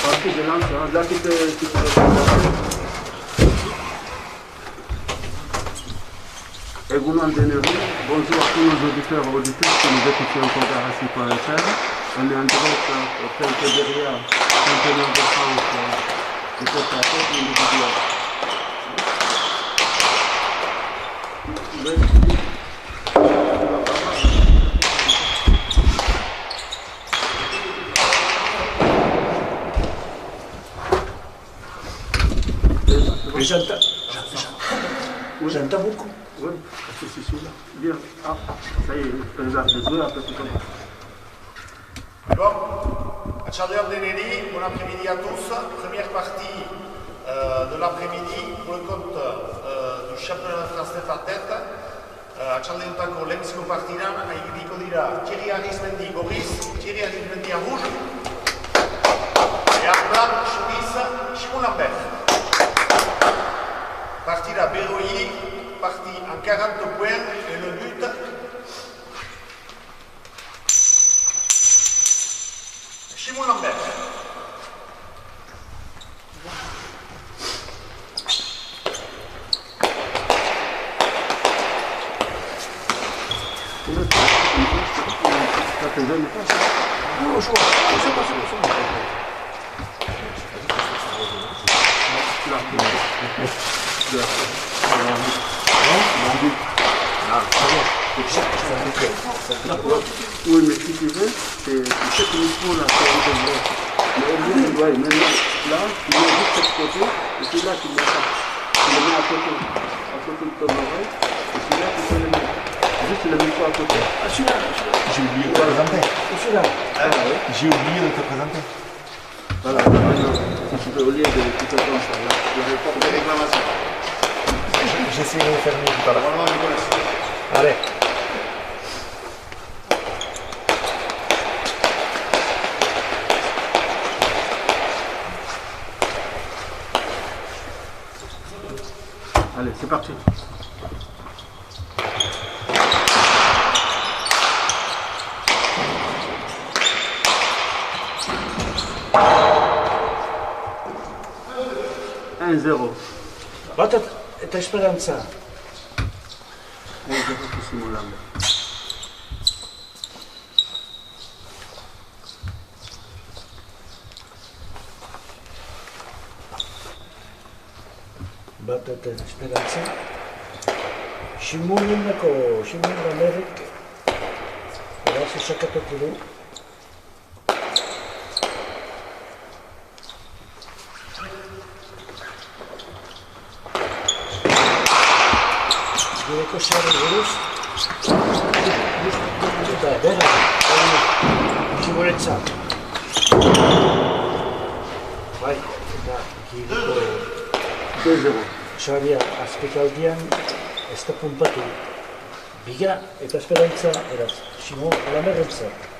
Ok, je lance. Hein. Là, tu peux et vous m'en donnez. Bonjour à tous nos auditeurs et auditrices qui nous écoutent encore à RSI.fr. On est en direct au peu derrière championnat de France de côte à côte individuel. J'entends beaucoup. Oui, parce que c'est celui-là. Bien. Ah, ça y est, les joueurs, après tout ça. Bon, Achardium Deneri, bon après-midi à tous. Première partie de l'après-midi pour le compte du championnat de France de Fatet. Achardiutako lehenbiziko partidan, ibiliko dira Thierry Arismendi gorriz, Thierry Arismendi en rouge. Et en blanc, chemise, Simon Lambert. Partida héroïque, partie en 40 points et le but Simon Lambert. Oui, mais si tu veux, c'est cette mission là qui est vrai. Mais au lieu de maintenant, là, tu mets juste cette côté, et puis là, tu mets ça. Tu le mets à côté de ton oreille, et puis là, tu peux le mettre. Juste le micro à côté. Ah, celui-là. J'ai oublié de te présenter. Celui-là. J'ai oublié de te présenter. Voilà, maintenant, si tu veux, au lieu de tout comme ça, là, le report de réclamation. J'essaie de le fermer tout à l'heure. Normalement, je connais. Allez. Allez, c'est parti. Un zéro. Bata ta speranza. 1-0 pour Simon Lambert. Bata ta speranza. Simon Lambert. Ragazzi, saccato tu. Deve cossare il virus. Dai, bene. Sicurezza. Vai, da chi 2-0. Xavier Aspecaldian sta pumpato. Biga eta speranza era Simon Lamerrenza.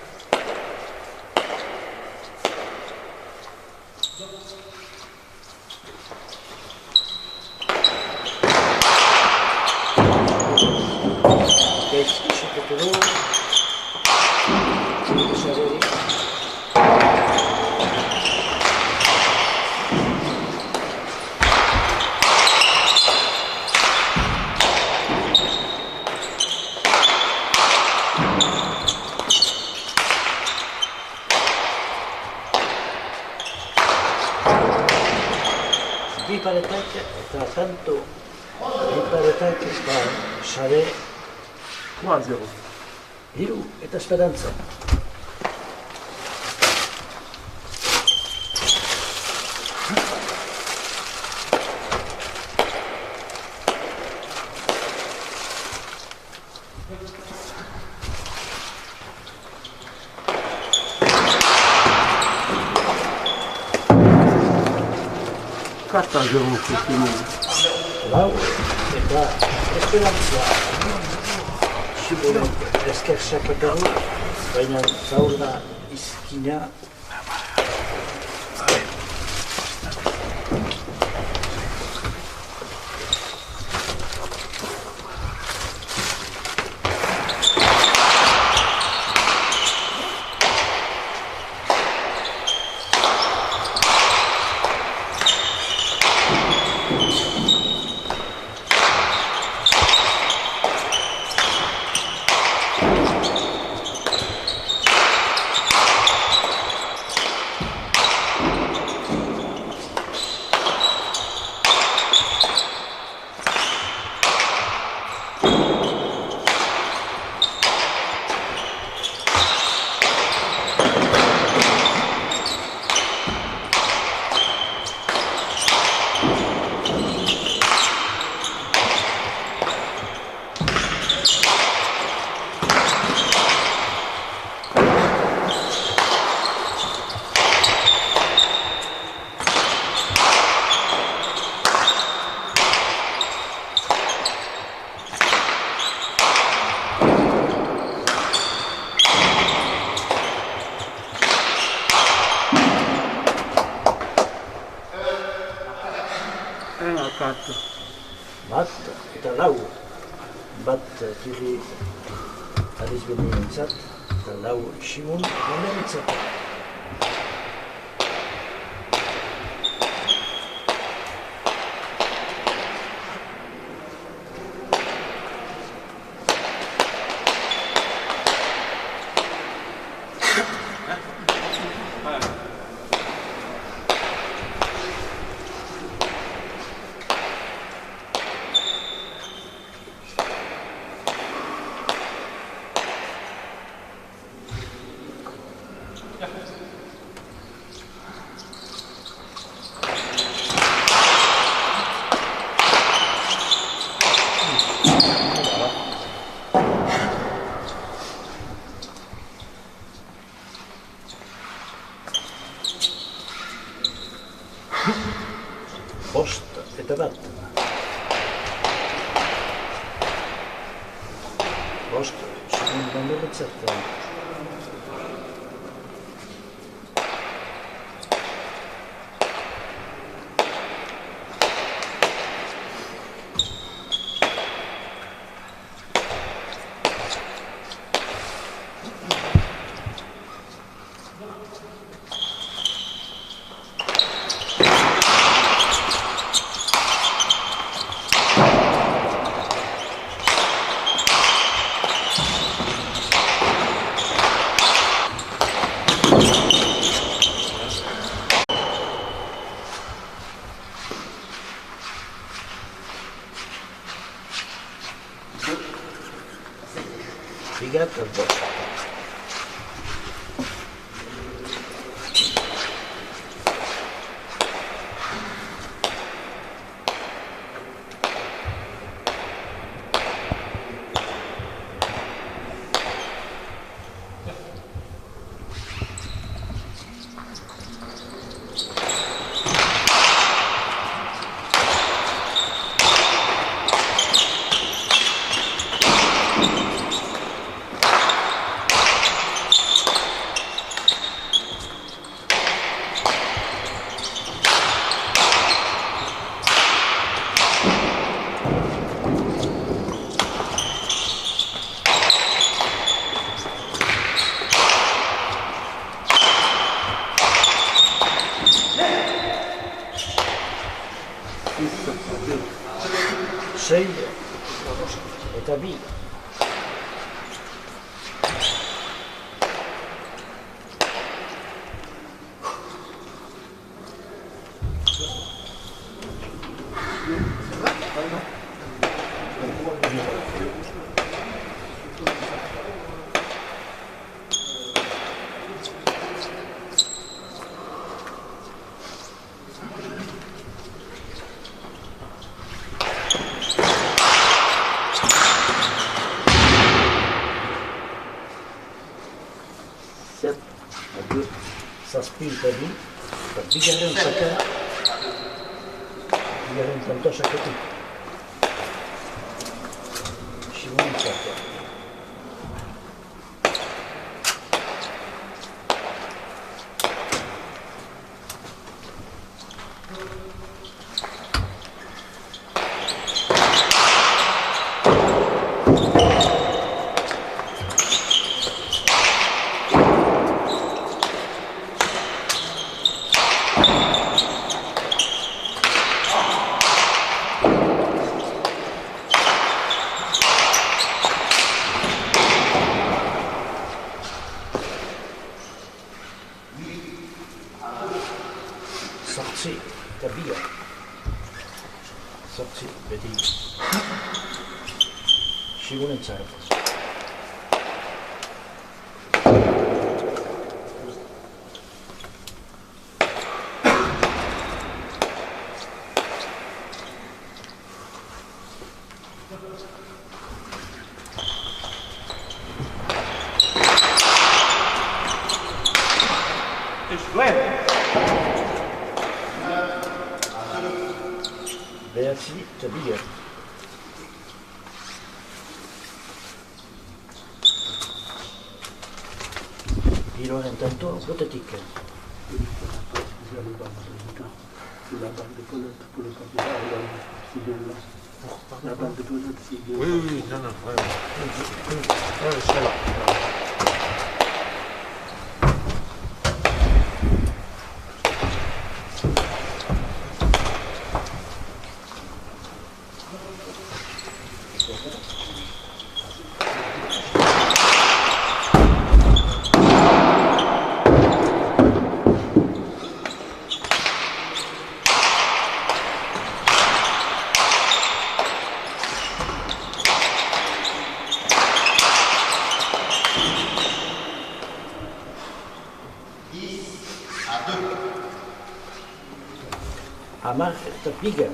Di paretak eta tanto di paretak sare 3-0. hiru eta speranza. Quatre à 0 pour Simon. Lau eta esperantza. Simon esker sakataru, baina gaur da izkina. 4. Bat eta lau. Bat kiri arizbenientzat, eta lau Simon Monerentzat. Bost eta bat. Bost, Simon Monerentzat. Bigat eta bost. Sei eta bi. Zazpi eta bi, bigarren zaka, bigarren tanto zakatik. Simonentzat. Sortzi eta bia. Sortzi, beti. Simonentzat. Behatzi eta bia. Hiruaren tanto, botetik. C'est la balle de pelote pour le capital. C'est bien là. La balle de pelote, c'est bien Oui, là. oui, non, non, vraiment. Ouais, c'est là. Ama terpiga.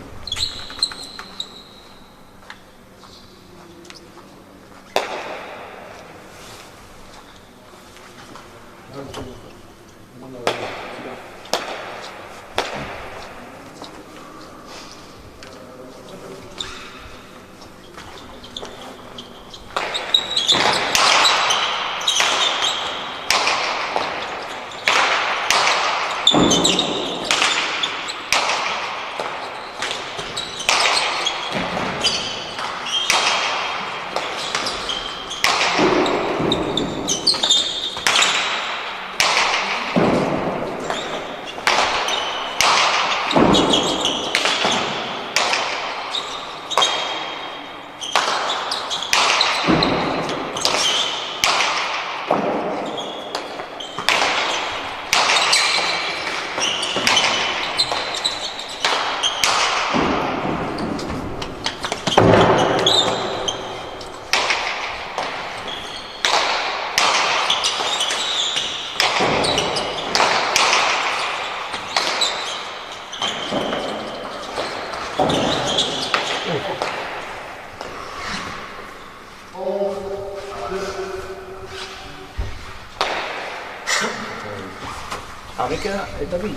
Avec David.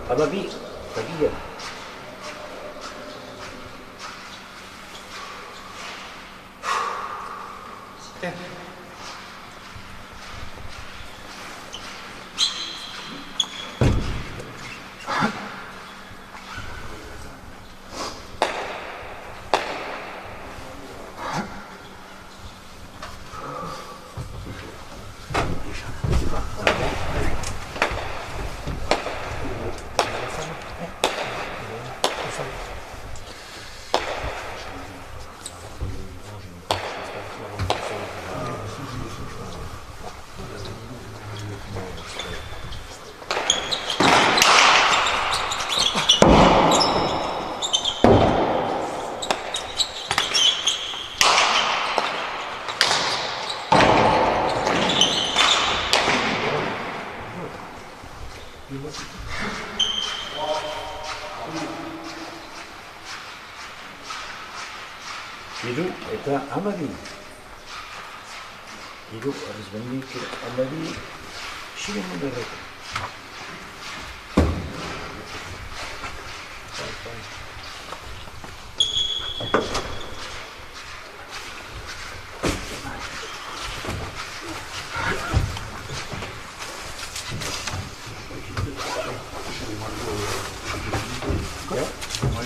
Ababi, Babiya. Itu Amadi. Itu harus memiliki Amadi sini menurut. Ya.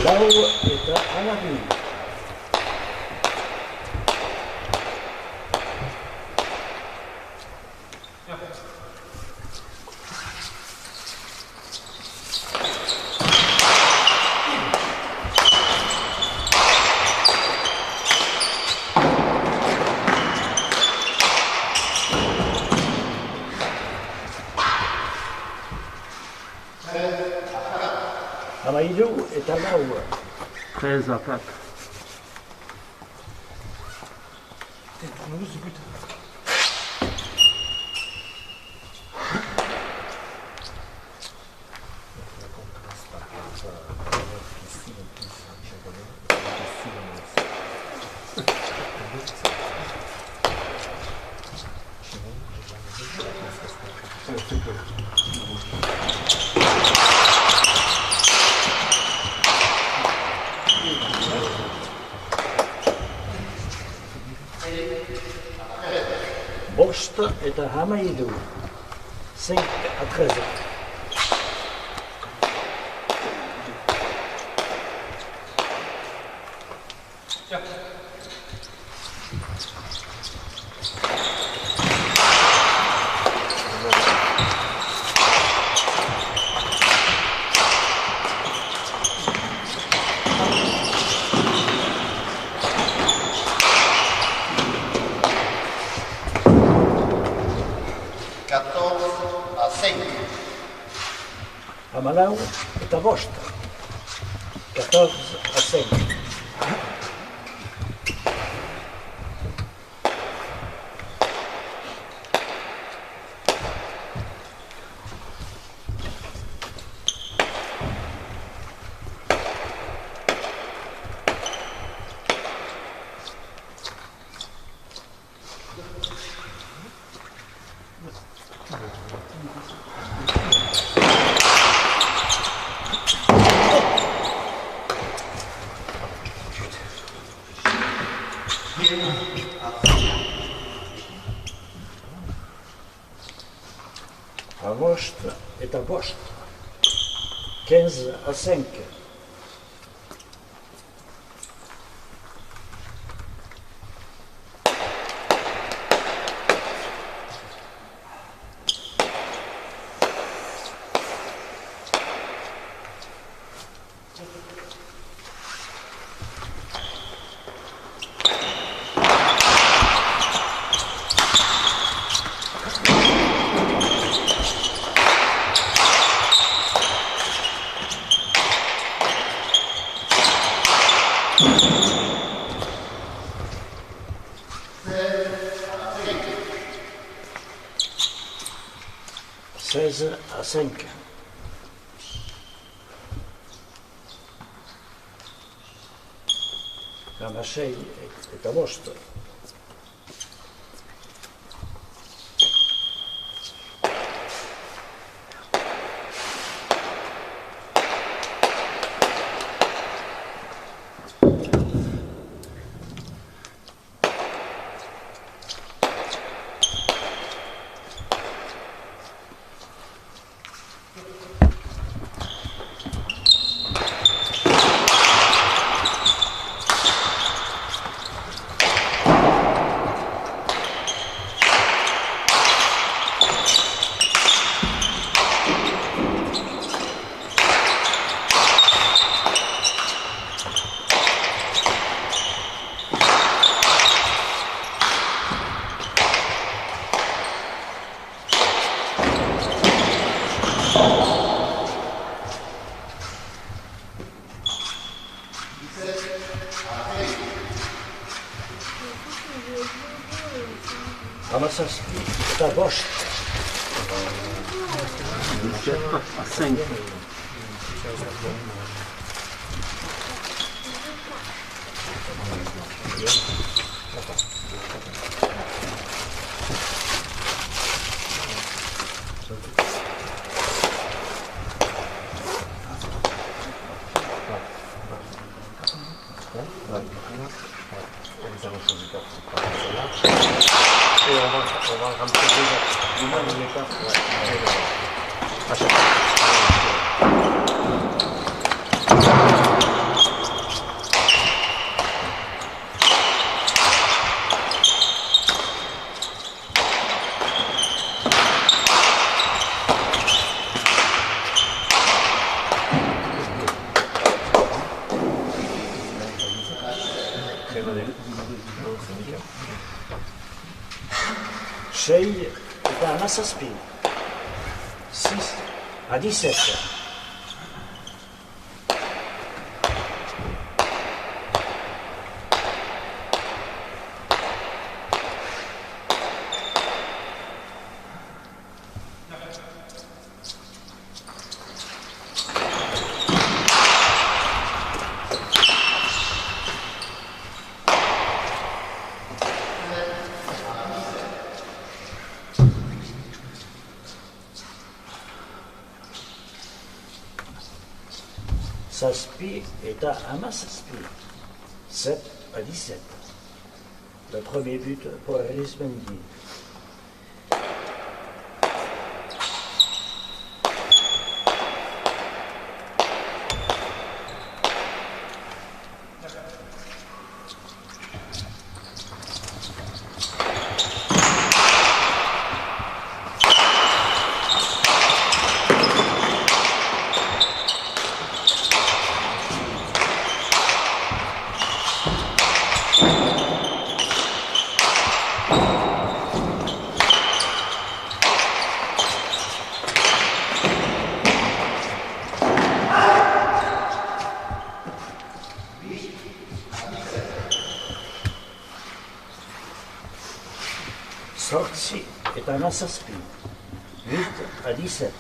Lau eta Anabi. Hamairu eta Lau. 13 à 4. Bost eta Hamairu. 5 à 13. Amalau eta Bost. 14 à 5. Avost eta Bost. 15 à 5. À 5. Ramachei et à Bost. Amasaspis est à Bosch. 17 à 5. Et on va rentrer deux étapes. À chaque fois. Shei est à Amasaspis. 6 à 17. Saspi est à Amasaspis. 7 à 17. Le premier but pour Alice Mendy. Sorci est à Amasaspis. 8 à 17.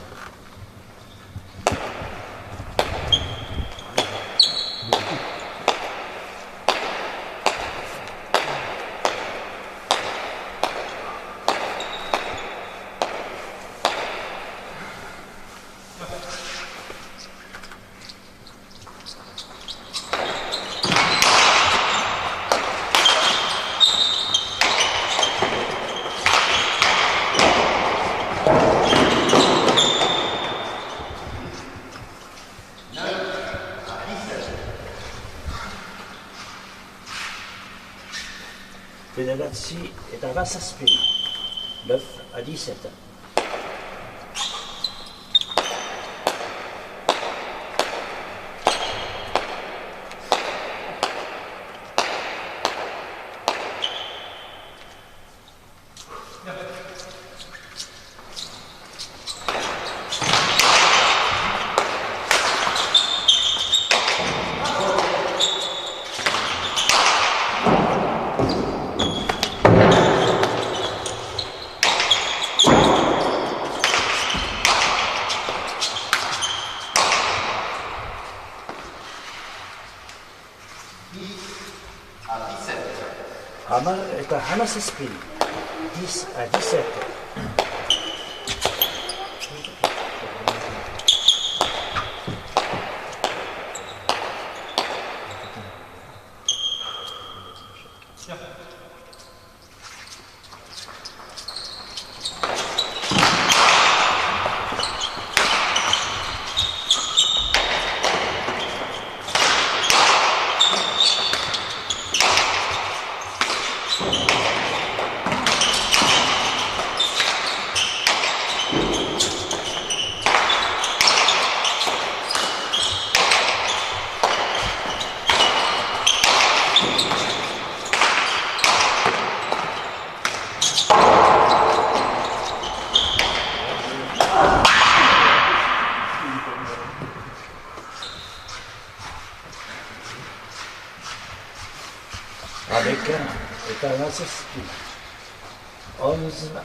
Fedegazzi est à Amasaspis. 9 à 17. Hamar est à Amasaspis. 10 à 17. Avec est à Amasaspis. 11 à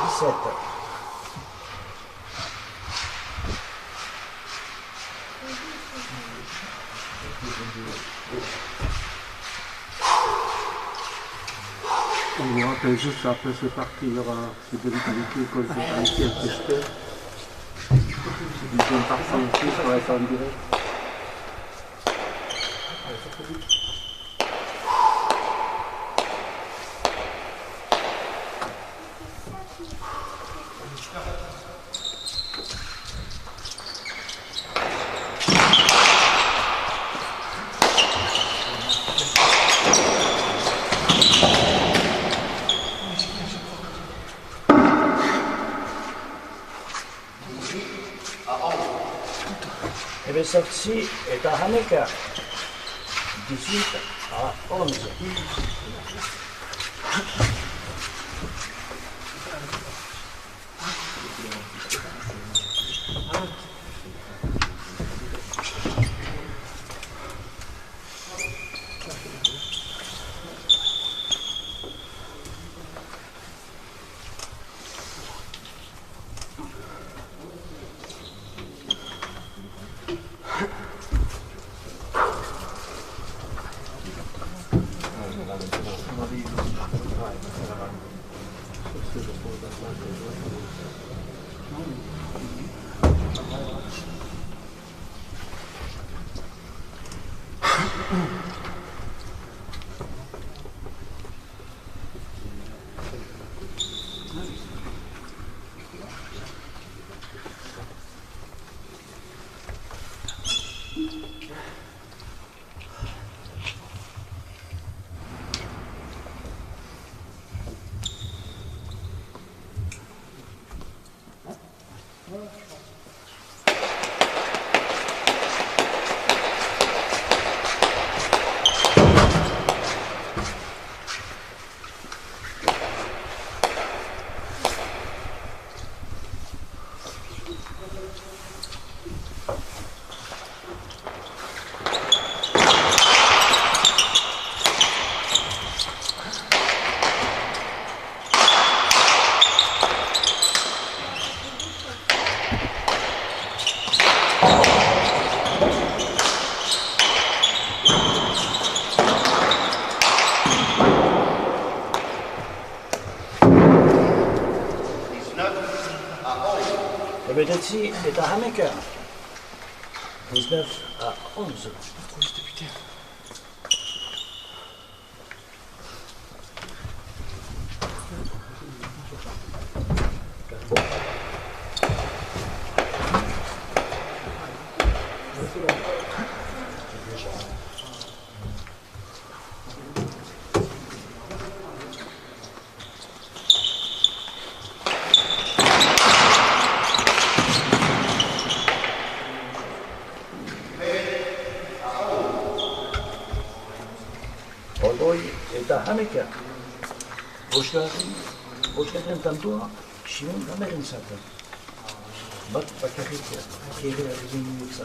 17. On voit que juste après ce parti, il y aura des brutalités à cause des policiers pêcheurs. C'est du bon parti aussi, ça va être en direct. Et le sorti est à Haneka, 18 à 11. Le Bedetsi est à Haneka, 19 à 11. Odoi est à Haneka. Boşkatın tantua, Şimon kamerin zaten. Bak bakarız ya. Kere bizim yoksa.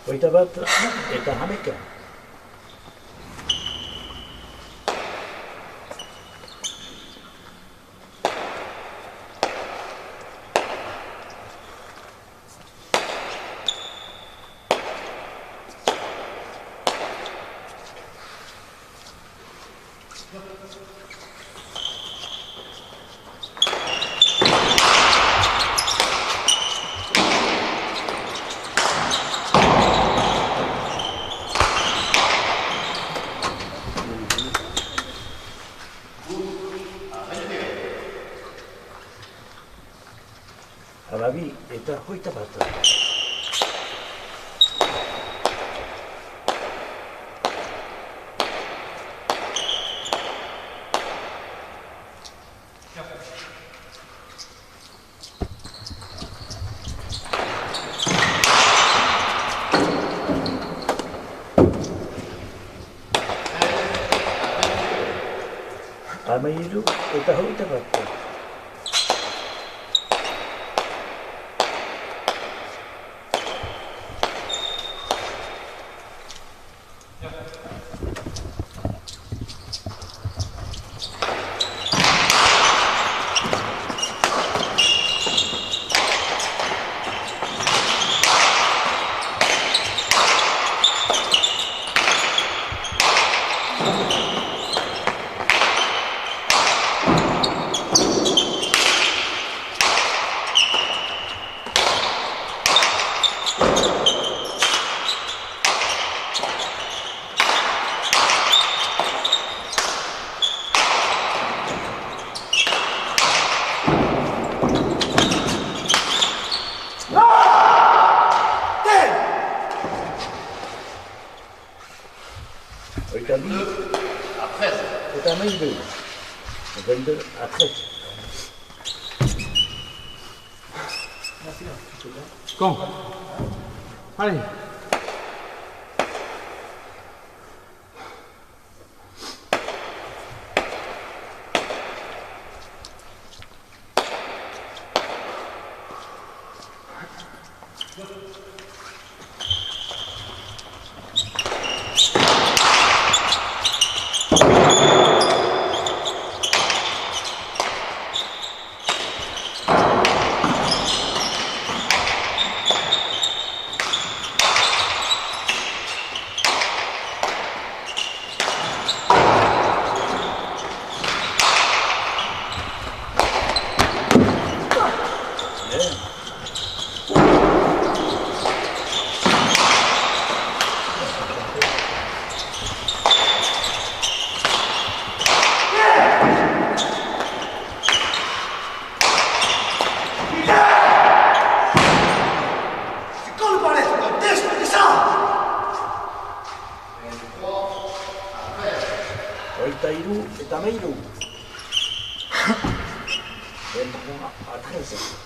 Oitabat est à Haneka. Alavi est à Oitabat. Amairu eta hogeita bat. À 13. C'est un mail 2. 22 à 13. Con. Allez. Oitairu eta meiru. 23 à 13.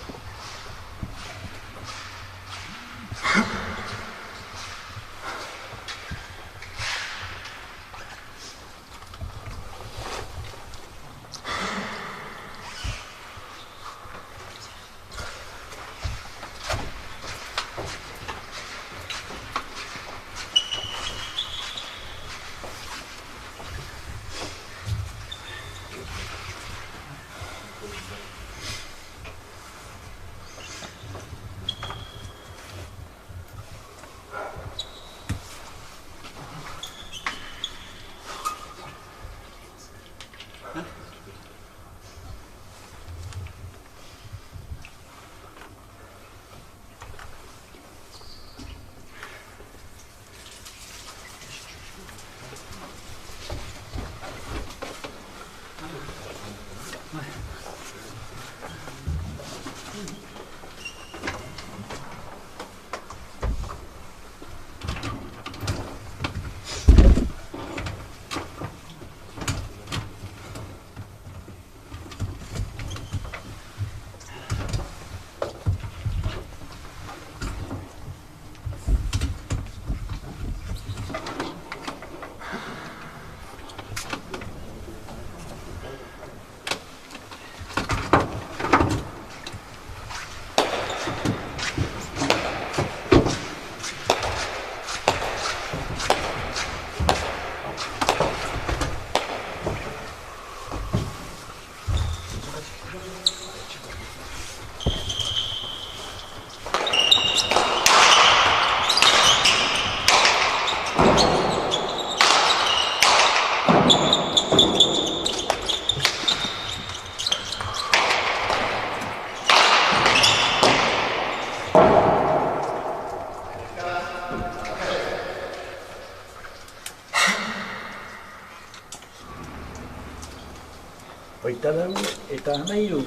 Oitalau eta amairu.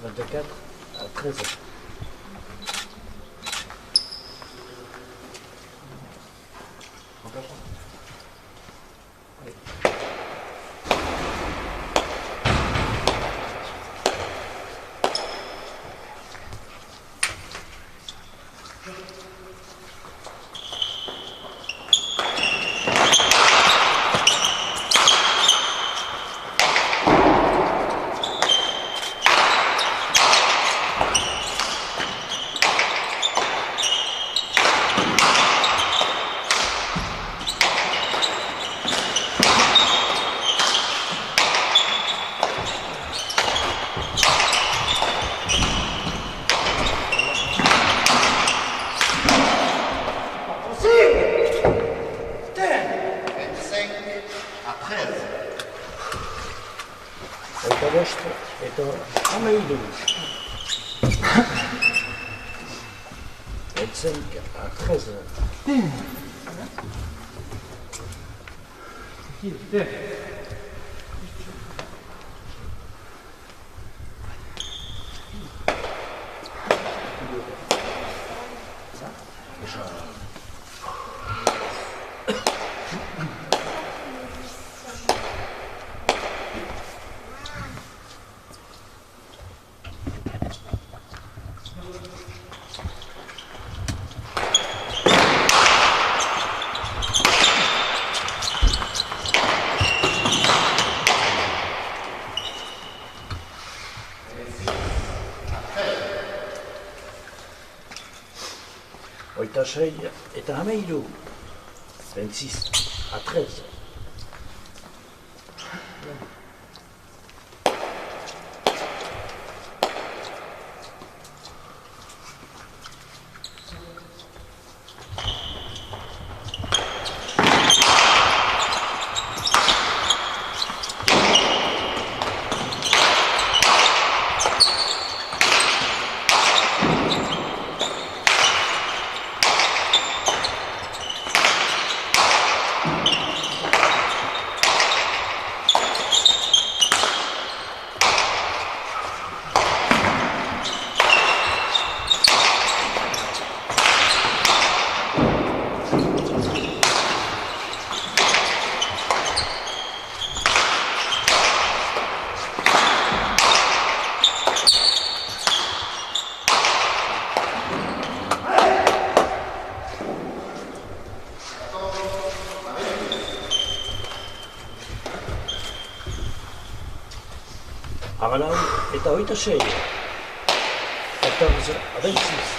24 à 13. à 13. Oita bost eta hamairu. Etzenk a 13. Oita sei eta hamairu. 26 a 13. Hamalau eta oita sei. 14 a 26.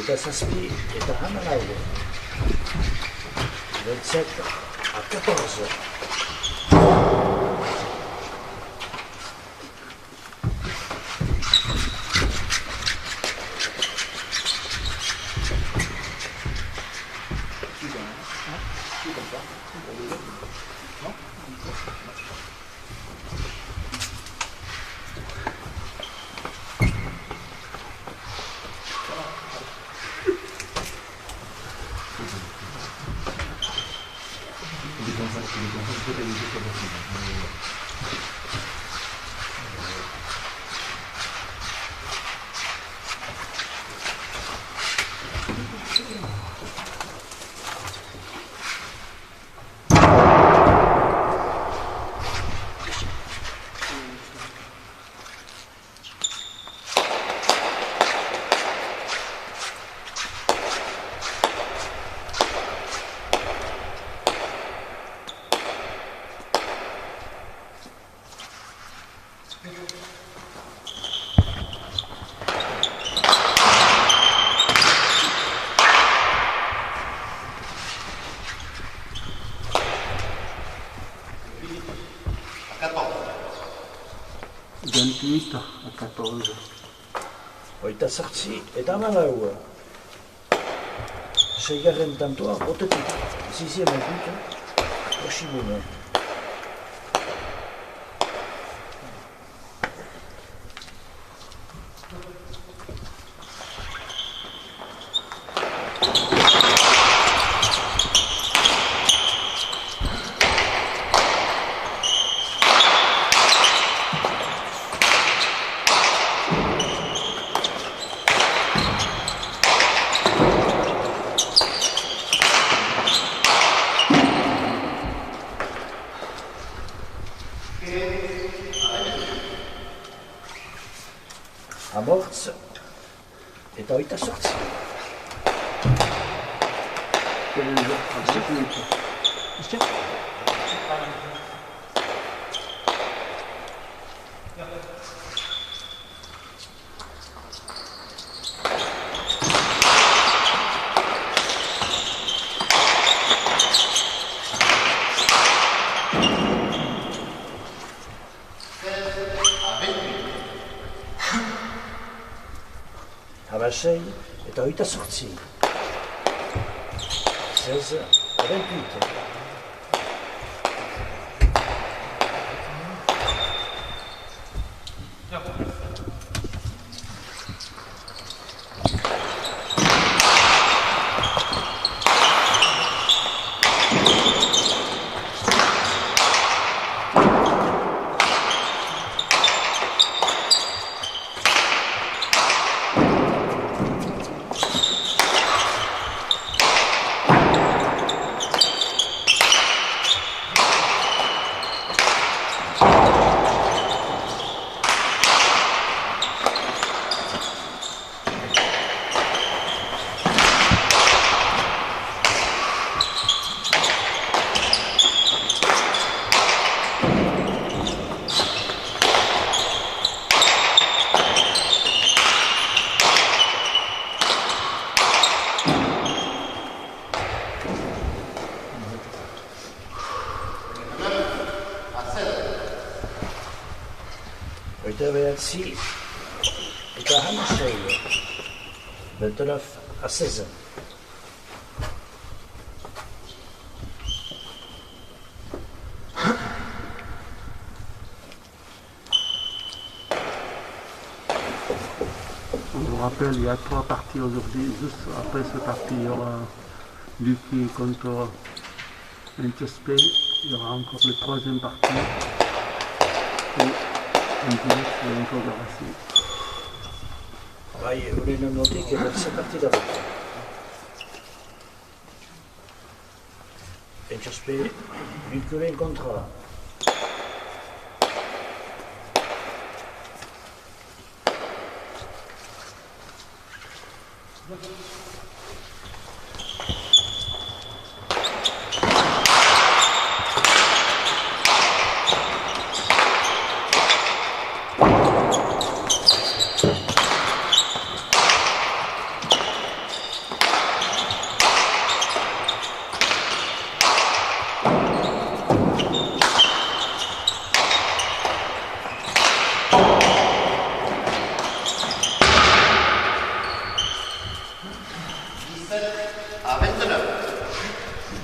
Oita zazpi eta hamalau. 27 a 14. Vista a 14. Oita zartzi eta hamalau. Seigarren tantoa botetik. Sixième but. Oshimune. est sorti. Havashei est sorti. 16 à 28. Oitaveatsi est à Hamashei, 29 à 16. On vous rappelle, il y a 3 parties aujourd'hui. Juste après cette partie, il y aura Lucky contre HSP. Il y aura encore la 3e partie. Et Angelis et encore Garassi. Vous voulez nous noter que c'est parti d'abord. HSP, Luculin contre.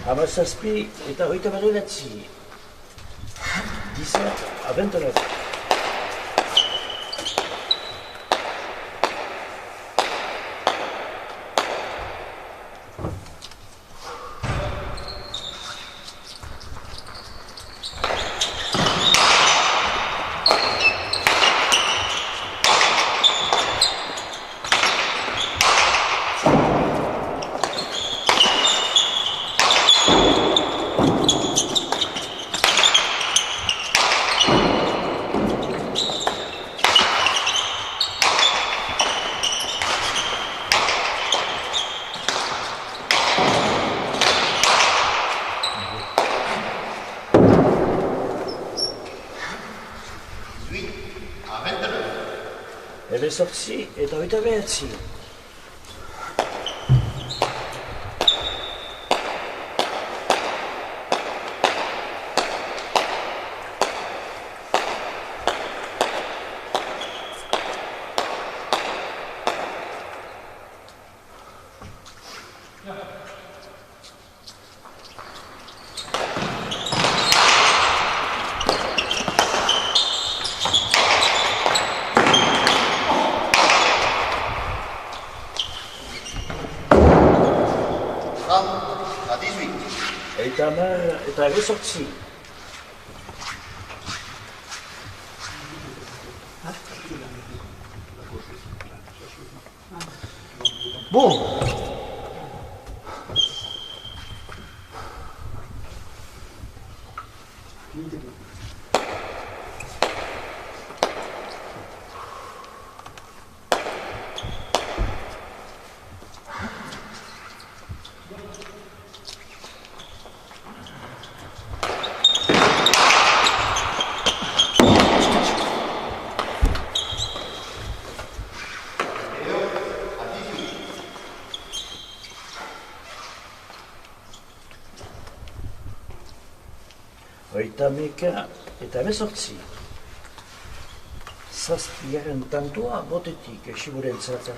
Amasaspi est à Oitaveatsi, 17 à 29. Elle est sortie et à Oitaveatsi. À 18. Et ta main est à ressortie. Bon. Hogeita meka eta hemezortzi. Zazpigarren tantua botetik Xiburentzat.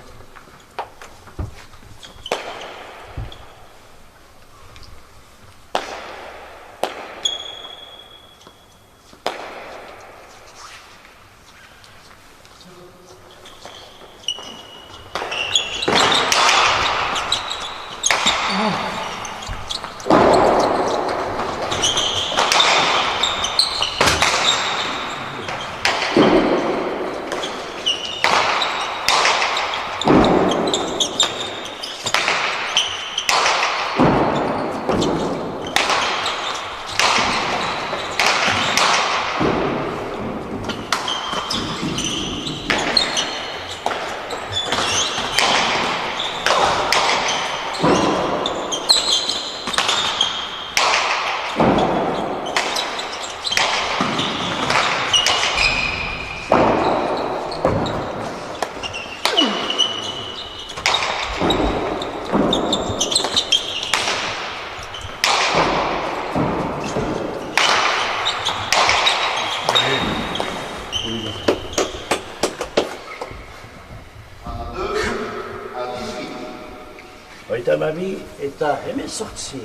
Hogeita hamabi eta hemezortzi.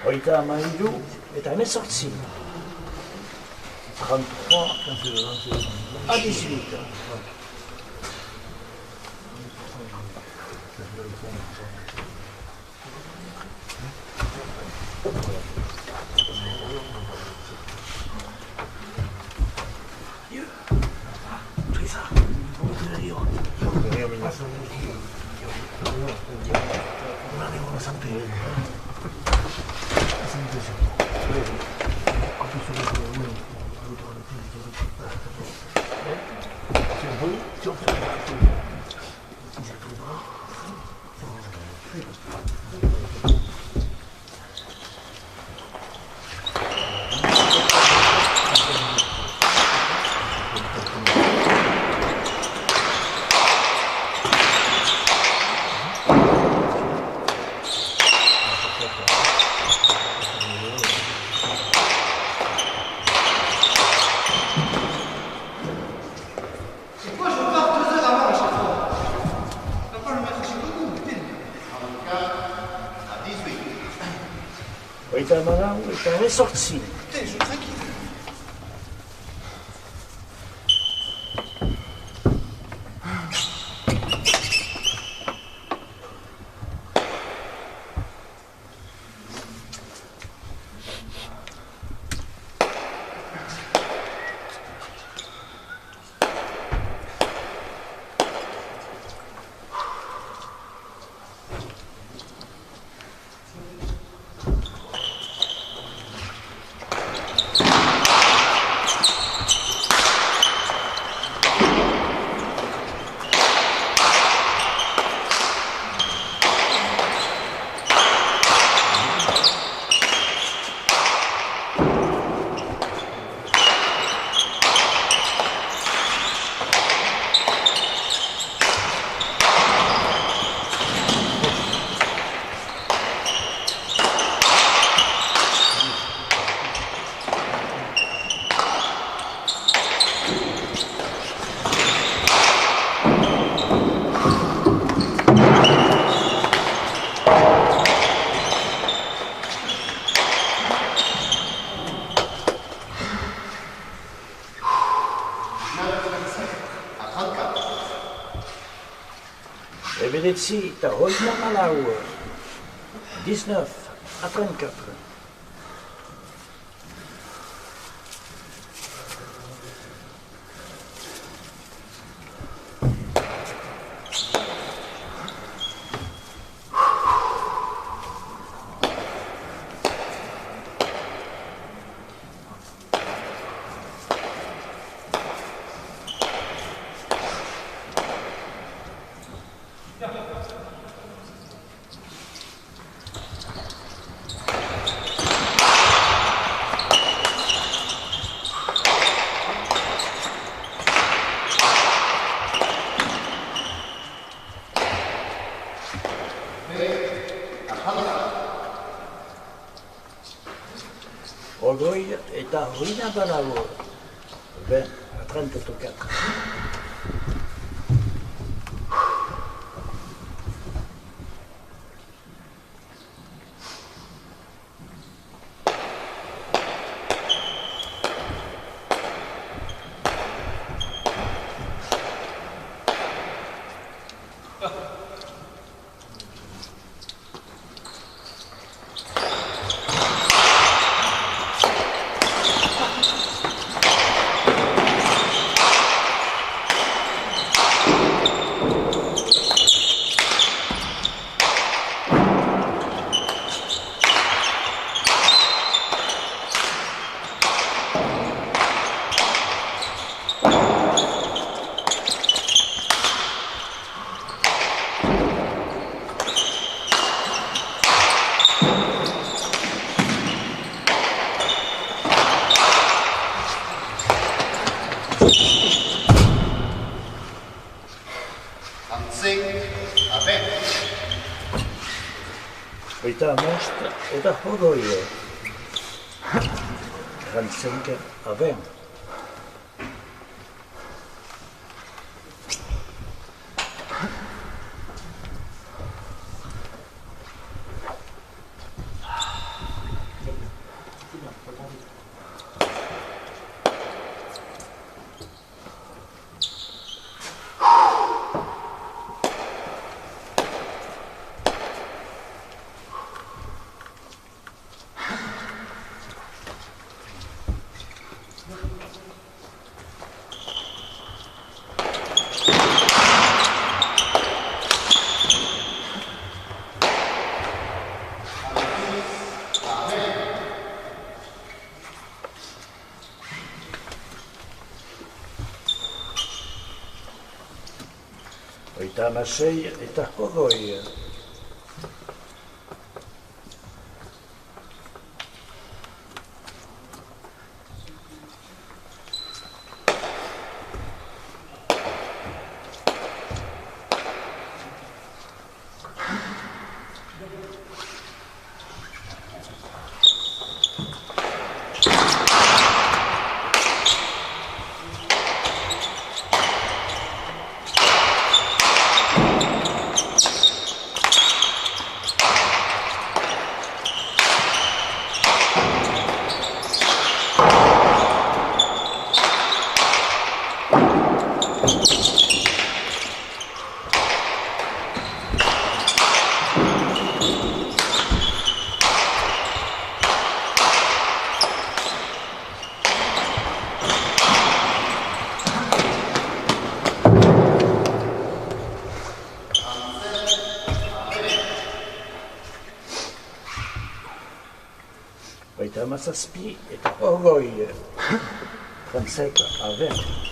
Hogeita hamairu eta hemezortzi. 33 à 18. Eta Malau eta ressorti. Je tranquille. Et Venezia, t'as Roina Malau, 19 à 34. Orgueil est à Roina Malau, 20 à 34. Eta Most eta Orgueil, 35 à 20. Eta Marseille eta Orgueil. Oita mazazpi eta hogoi. 37 à 20.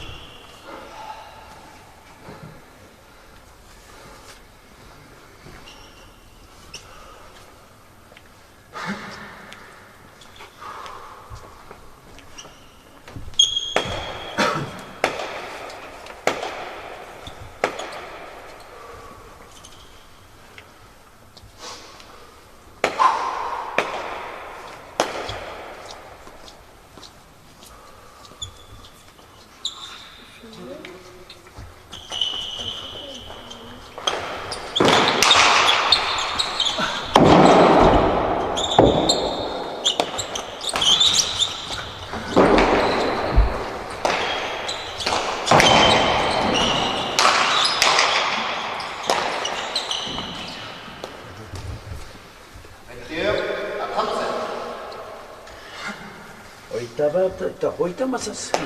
Oita mazazpi.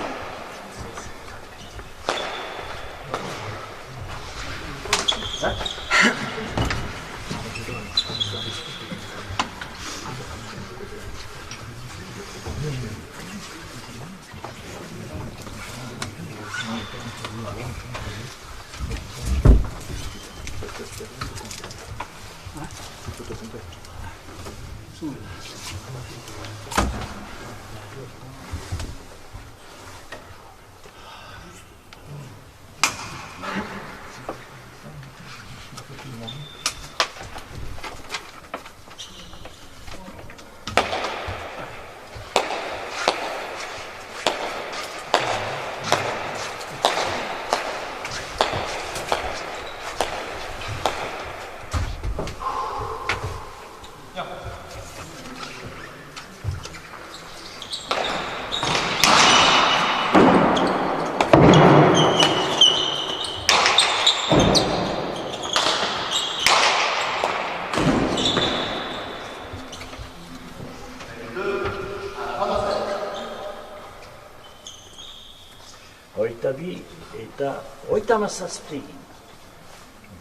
Oitabi eta oita mazazpi.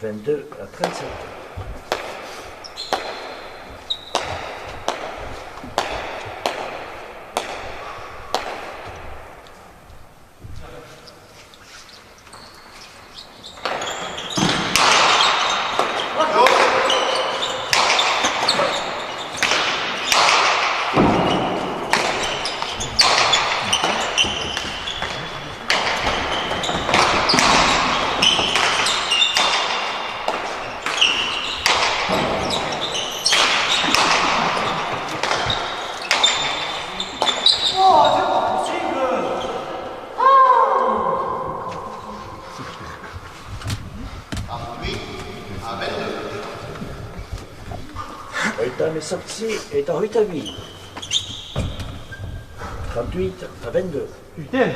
22 à 37. Oita mazazpi eta oitabi. 38 à 22. Putain.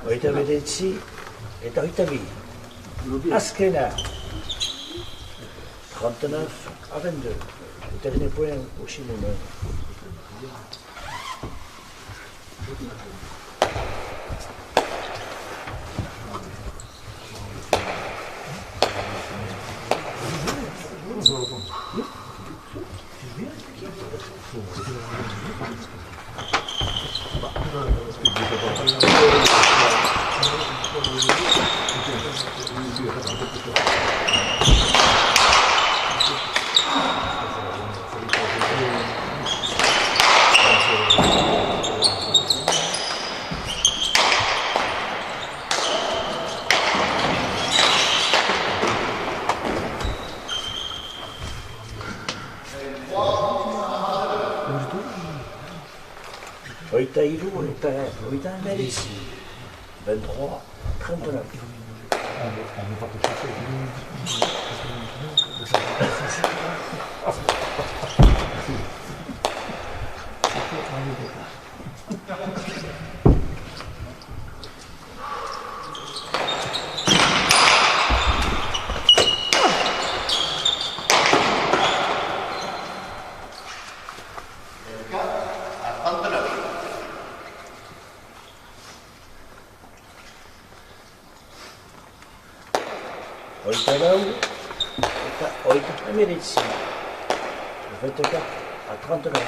Oita bedetzi eta oitabi. Azkena. 39 à 22. Le dernier point au Chinois. Eta hiru, eta hogeita hemeretzi. 23, 39. Hogeita lau, eta hogeita hemeretzi. 24 à 39.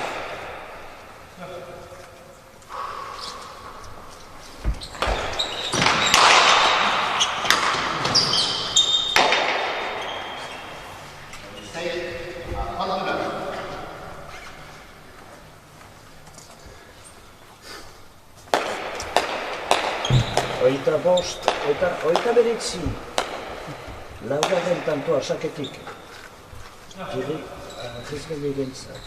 Hogeita bost, eta hogeita hemeretzi. Laugarren tantoa saketik. Giri, arrezgen egentzat.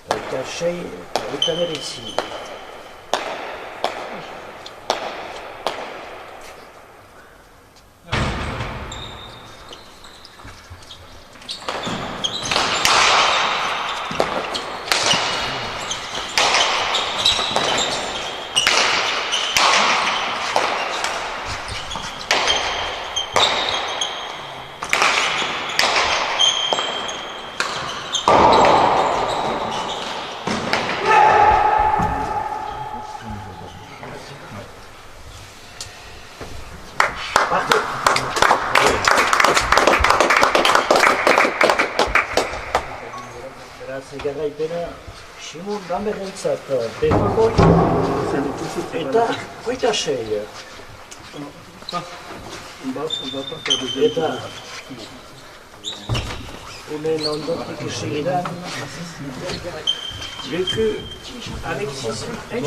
Hogeita sei, hogeita hemeretzi. Garaipena Simon Damerentzat Behoboi eta hogeita sei. Eta unen ondotik segidan Luku Alexis